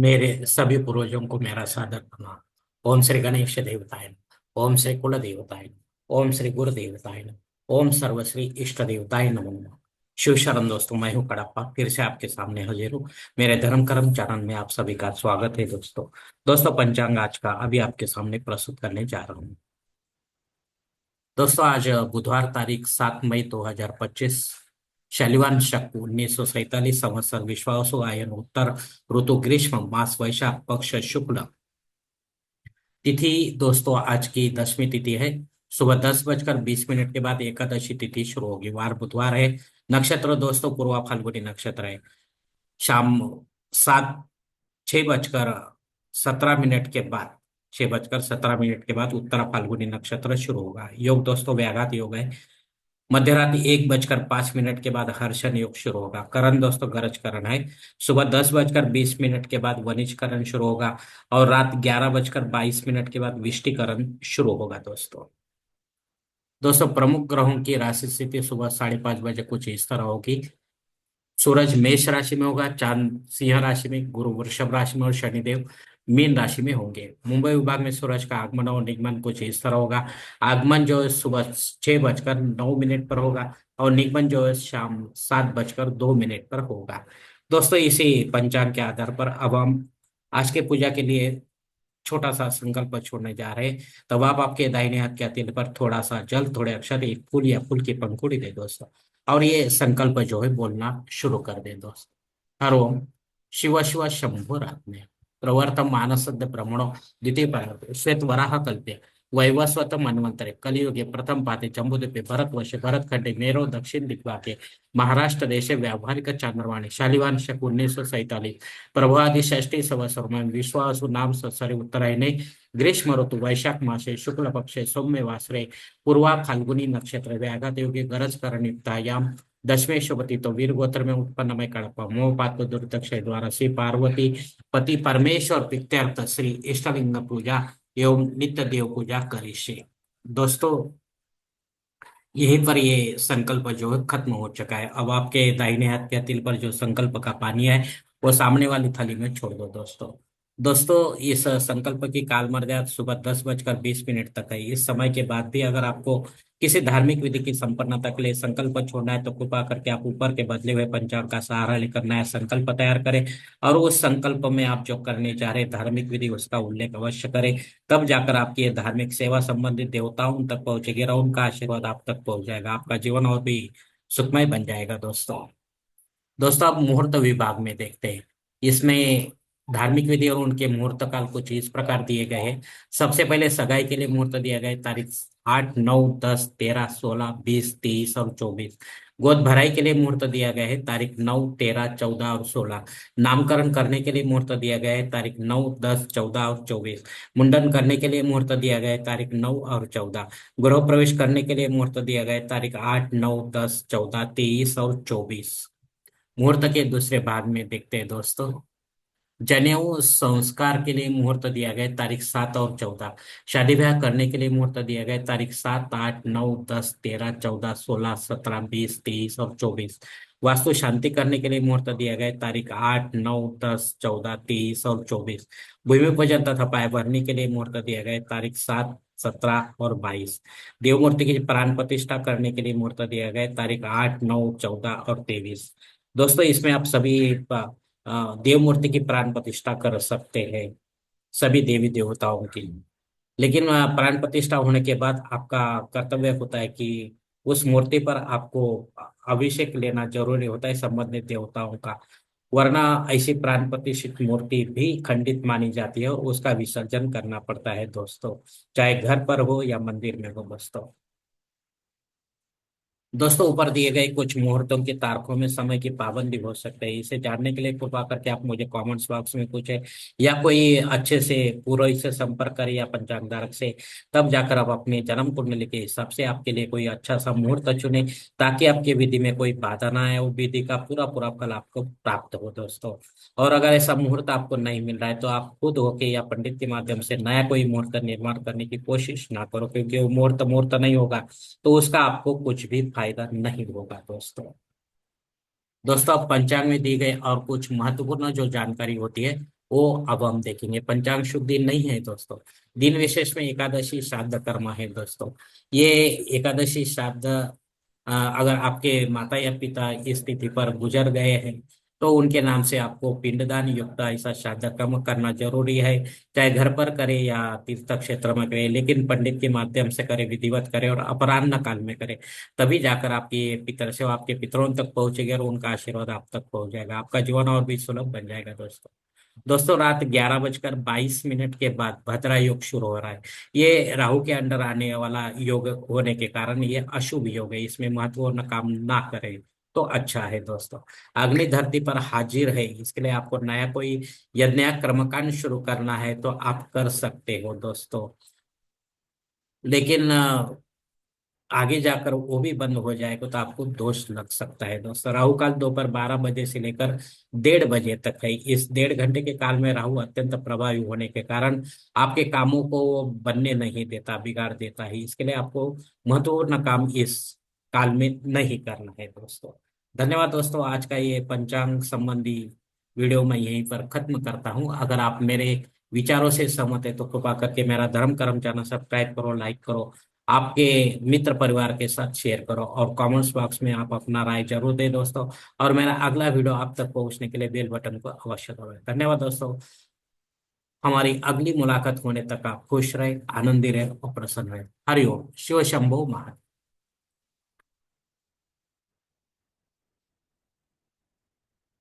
मेरे सभी पूर्वजों को मेरा सादर प्रणाम। ओम श्री गणेश देवताय नमः। ओम श्री कुल देवताय नमः। ओम श्री गुरु देवताय नमः। ओम सर्वश्री इष्ट देवताय नमो नमः। शिव शरण दोस्तों, मैं हूँ कड़प्पा, फिर से आपके सामने हाजिर हूँ। मेरे धर्म कर्म चरण में आप सभी का स्वागत है दोस्तों। दोस्तों, पंचांग आज का अभी आपके सामने प्रस्तुत करने जा रहा हूँ। दोस्तों, आज बुधवार तारीख 7 मई 2025, शैलिवान शक 1947 संवत्सर विश्वावसु आयन उत्तर ऋतु ग्रीष्म मास वैशाख पक्ष शुक्ल तिथि। दोस्तों, आज की 10वीं तिथि है। सुबह 10:20 के बाद एकादशी तिथि शुरू होगी। वार बुधवार है। नक्षत्र दोस्तों पूर्वा फाल्गुनी नक्षत्र है। शाम 6:17 के बाद 6:17 के बाद उत्तरा फाल्गुनी नक्षत्र शुरू होगा। योग दोस्तों व्याघात योग है। मध्य रात्रि 1:05 के बाद हर्षण योग शुरू होगा। करण दोस्तों गरज करण है। सुबह 10:20 के बाद वनिज करण शुरू होगा। और रात 11:22 के बाद विष्टिकरण शुरू होगा दोस्तों। दोस्तों, प्रमुख ग्रहों की राशि स्थिति सुबह 5:30 बजे कुछ इस तरह होगी। सूरज मेष राशि में होगा, चांद सिंह राशि में, गुरु वृषभ राशि में और शनिदेव मीन राशि में होंगे। मुंबई विभाग में सूरज का आगमन और निगमन कुछ इस तरह होगा। आगमन जो है सुबह 6:09 पर होगा और निगमन जो है शाम 7:02 पर होगा। दोस्तों, इसी पंचांग के आधार पर अब हम आज के पूजा के लिए छोटा सा संकल्प छोड़ने जा रहे हैं। तब आप आपके दाहिने हाथ के हथेली पर थोड़ा सा जल, थोड़े अक्षर, एक फूल या फूल की पंखुड़ी दे दोस्तों। और ये संकल्प जो है बोलना शुरू कर दे दोस्तों। हर ओम शिव शिव शंभुरात्मे प्रवर्तम मानसद ब्रह्मणो द्वितीय पाद श्वेत वराह कल्पे वैवस्वत मन्वंतरे कलियुगे प्रथम पाते जम्बूद्वीपे भरतवर्षे भरतखंडे मेरो दक्षिण दिग्भागे महाराष्ट्र देशे व्यावहारिक चांद्रवाणी शालिवान शक 1947 प्रभुआदि षष्ठी संवत्सर में विश्वासु नाम संवत्सरे उत्तरायणे ग्रीष्म ऋतु वैशाख मासे शुक्ल पक्षे सौम्य वासरे पूर्वा फाल्गुनी नक्षत्र व्याघात योगे गरज करण युक्तायाम दशमे शुभति तो वीर गोत्र में उत्पन्न में कड़प मोह पात्र दुर्दक्ष द्वारा श्री पार्वती पति परमेश्वर प्रीत्यर्थ श्री इष्टलिंग पूजा एवं नित्य देव पूजा करिष्ये। दोस्तों, यहीं पर ये संकल्प जो है खत्म हो चुका है। अब आपके दाहिने हाथ के तिल पर जो संकल्प का पानी है वो सामने वाली थाली में छोड़ दो दोस्तों। दोस्तों, इस संकल्प की काल मर्यादा सुबह 10:20 तक है। इस समय के बाद भी अगर आपको किसी धार्मिक विधि की संपन्नता के लिए संकल्प छोड़ना है तो कृपा करके आप ऊपर के बदले हुए पंचांग का सहारा लेकर नया संकल्प तैयार करें। और उस संकल्प में आप जो करने जा रहे हैं धार्मिक विधि उसका उल्लेख अवश्य करें। तब जाकर आपकी ये धार्मिक सेवा संबंधित देवताओं तक पहुंचेगी और उनका आशीर्वाद आप तक पहुंच जाएगा। आपका जीवन और भी सुखमय बन जाएगा दोस्तों। दोस्तों, अब मुहूर्त विभाग में देखते हैं। इसमें धार्मिक विधि और उनके मुहूर्त काल कुछ इस प्रकार दिए गए हैं। सबसे पहले सगाई के लिए मुहूर्त दिया गया है तारीख 8, 9, 10, 13, 16, 20, 23 और 24। गोद भराई के लिए मुहूर्त दिया गया है तारीख 9, 13, 14 और 16। नामकरण करने के लिए मुहूर्त दिया गया है तारीख 9, 10, 14 और 24। मुंडन करने के लिए मुहूर्त दिया गया है तारीख 9 और 14। गृह प्रवेश करने के लिए मुहूर्त दिया गया है तारीख 8, 9, 10, 14, 23 और 24। मुहूर्त के दूसरे भाग में देखते हैं दोस्तों। जनेऊ संस्कार के लिए मुहूर्त दिया गया है तारीख 7 और 14। शादी ब्याह करने के लिए मुहूर्त दिया गया है तारीख 7, 8, 9, 10, 13, 14, 16, 17, 20, 23 और 24। वास्तु शांति करने के लिए मुहूर्त दिया गया है तारीख 8, 9, 10, 14, 23 और 24। भूमि पूजन तथा पाय भरने के लिए मुहूर्त दिया गया है तारीख 7, 17 और 22। देव मूर्ति की प्राण प्रतिष्ठा करने के लिए मुहूर्त दिया गया है तारीख 8, 9, 14 और 23। दोस्तों, इसमें आप सभी देव मूर्ति की प्राण प्रतिष्ठा कर सकते हैं, सभी देवी देवताओं की। लेकिन प्राण प्रतिष्ठा होने के बाद आपका कर्तव्य होता है कि उस मूर्ति पर आपको अभिषेक लेना जरूरी होता है संबंधित देवताओं का। वरना ऐसी प्राण प्रतिष्ठित मूर्ति भी खंडित मानी जाती है और उसका विसर्जन करना पड़ता है दोस्तों, चाहे घर पर हो या मंदिर में हो दोस्तों। दोस्तों, ऊपर दिए गए कुछ मुहूर्तों की तारीखों में समय की पाबंदी हो सकती है। इसे जानने के लिए कृपा करके आप मुझे कमेंट्स बॉक्स में पूछे या कोई अच्छे से पुरोहित से संपर्क करें या पंचांग धारक से। तब जाकर आप अपने जन्म कुंडली के हिसाब से आपके लिए कोई अच्छा सा मुहूर्त चुने ताकि आपकी विधि में कोई बाधा ना आए और विधि का पूरा पूरा फल आपको प्राप्त हो दोस्तों। और अगर ऐसा मुहूर्त आपको नहीं मिल रहा है तो आप खुद होके या पंडित के माध्यम से नया कोई मुहूर्त निर्माण करने की कोशिश ना करो, क्योंकि वो मुहूर्त मुहूर्त नहीं होगा तो उसका आपको कुछ भी फायदा नहीं होगा दोस्तों। दोस्तों, अब पंचांग में दी गई और कुछ महत्वपूर्ण जो जानकारी होती है वो अब हम देखेंगे। पंचांग शुभ दिन नहीं है दोस्तों। दिन विशेष में एकादशी श्राद्ध कर्म है दोस्तों। ये एकादशी श्राद्ध अगर आपके माता या पिता इस तिथि पर गुजर गए हैं तो उनके नाम से आपको पिंडदान युक्त ऐसा श्राद्ध कर्म करना जरूरी है। चाहे घर पर करे या तीर्थ क्षेत्र में करे, लेकिन पंडित के माध्यम से करे, विधिवत करे और अपराह्न काल में करे। तभी जाकर आपकी पितर से आपके पितरों तक पहुंचेगी और उनका आशीर्वाद आप तक पहुंच जाएगा। आपका जीवन और भी सुलभ बन जाएगा दोस्तों। दोस्तों रात 11:22 के बाद भद्रा योग शुरू हो रहा है। ये राहु के अंडर आने वाला योग होने के कारण ये अशुभ योग है, इसमें महत्वपूर्ण काम ना करें तो अच्छा है दोस्तों। अग्नि धरती पर हाजिर है, इसके लिए आपको नया कोई यज्ञ या कर्मकांड शुरू करना है तो आप कर सकते हो दोस्तों। लेकिन आगे जाकर वो भी बंद हो जाएगा तो आपको दोष लग सकता है दोस्तों। राहु काल दोपहर 12 बजे से लेकर 1:30 बजे तक है। इस 1.5 घंटे के काल में राहु अत्यंत प्रभावी होने के कारण आपके कामों को वो बनने नहीं देता, बिगाड़ देता है। इसके लिए आपको महत्वपूर्ण काम इस काल में नहीं करना है दोस्तों। धन्यवाद दोस्तों। आज का ये पंचांग संबंधी वीडियो मैं यहीं पर खत्म करता हूँ। अगर आप मेरे विचारों से सहमत है तो कृपा करके मेरा धर्म कर्म चैनल सब्सक्राइब करो, लाइक करो, आपके मित्र परिवार के साथ शेयर करो और कमेंट्स बॉक्स में आप अपना राय जरूर दें दोस्तों। और मेरा अगला वीडियो आप तक पहुंचने के लिए बेल बटन को अवश्य दबाएं। धन्यवाद दोस्तों। हमारी अगली मुलाकात होने तक आप खुश रहे, आनंदी रहे और प्रसन्न रहे। हरिओम शिव शंभो महादेव।